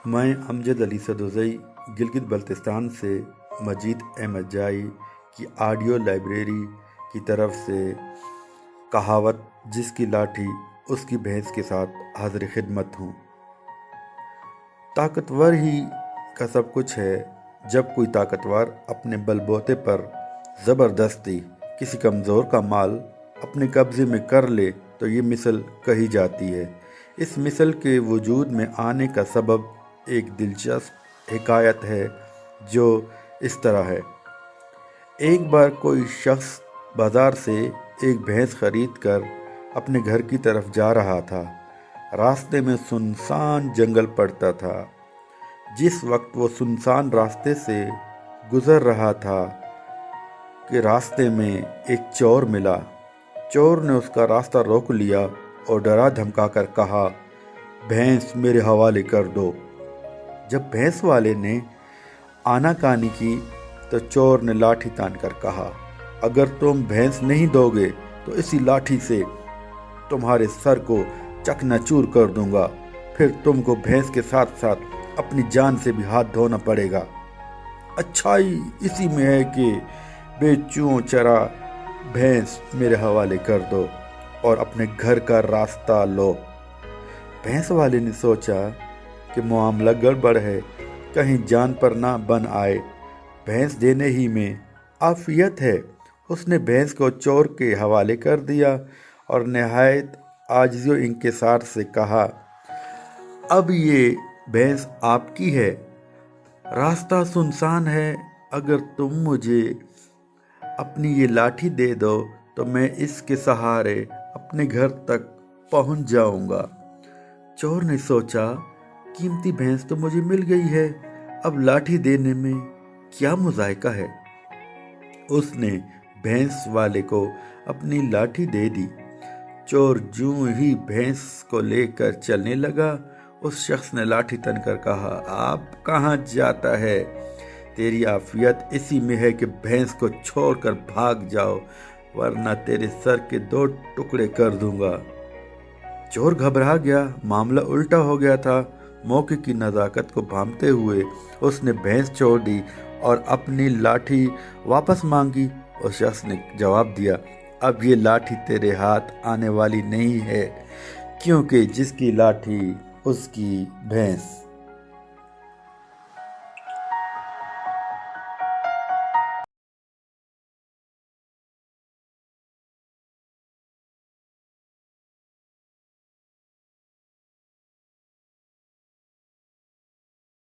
میں امجد علی سدوزئی گلگت بلتستان سے مجید احمد جائی کی آڈیو لائبریری کی طرف سے کہاوت جس کی لاٹھی اس کی بھینس کے ساتھ حاضر خدمت ہوں۔ طاقتور ہی کا سب کچھ ہے۔ جب کوئی طاقتور اپنے بل بوتے پر زبردستی کسی کمزور کا مال اپنے قبضے میں کر لے تو یہ مثل کہی جاتی ہے۔ اس مثل کے وجود میں آنے کا سبب ایک دلچسپ حکایت ہے جو اس طرح ہے۔ ایک بار کوئی شخص بازار سے ایک بھینس خرید کر اپنے گھر کی طرف جا رہا تھا۔ راستے میں سنسان جنگل پڑتا تھا۔ جس وقت وہ سنسان راستے سے گزر رہا تھا کہ راستے میں ایک چور ملا۔ چور نے اس کا راستہ روک لیا اور ڈرا دھمکا کر کہا، بھینس میرے حوالے کر دو۔ جب بھینس والے نے آناکانی کی تو چور نے لاٹھی تان کر کہا، اگر تم بھینس نہیں دو گے تو اسی لاٹھی سے تمہارے سر کو چکنا چور کر دوں گا، پھر تم کو بھینس کے ساتھ ساتھ اپنی جان سے بھی ہاتھ دھونا پڑے گا۔ اچھائی اسی میں ہے کہ بے چوں چرا بھینس میرے حوالے کر دو اور اپنے گھر کا راستہ لو۔ بھینس والے نے سوچا کہ معاملہ گڑبڑ ہے، کہیں جان پر نہ بن آئے۔ بھینس دینے ہی میں عافیت ہے۔ اس نے بھینس کو چور کے حوالے کر دیا اور نہایت عاجزی و انکسار سے کہا، اب یہ بھینس آپ کی ہے۔ راستہ سنسان ہے، اگر تم مجھے اپنی یہ لاٹھی دے دو تو میں اس کے سہارے اپنے گھر تک پہنچ جاؤں گا۔ چور نے سوچا، قیمتی بھینس تو مجھے مل گئی ہے، اب لاٹھی دینے میں کیا مذائقہ ہے۔ اس نے بھینس والے کو اپنی لاٹھی دے دی۔ چور جوں ہی بھینس کو لے کر چلنے لگا، اس شخص نے لاٹھی تن کر کہا، آپ کہاں جاتا ہے؟ تیری عافیت اسی میں ہے کہ بھینس کو چھوڑ کر بھاگ جاؤ، ورنہ تیرے سر کے 2 ٹکڑے کر دوں گا۔ چور گھبرا گیا، معاملہ الٹا ہو گیا تھا۔ موقع کی نزاکت کو بھانپتے ہوئے اس نے بھینس چھوڑ دی اور اپنی لاٹھی واپس مانگی۔ اس شخص نے جواب دیا، اب یہ لاٹھی تیرے ہاتھ آنے والی نہیں ہے، کیونکہ جس کی لاٹھی اس کی بھینس۔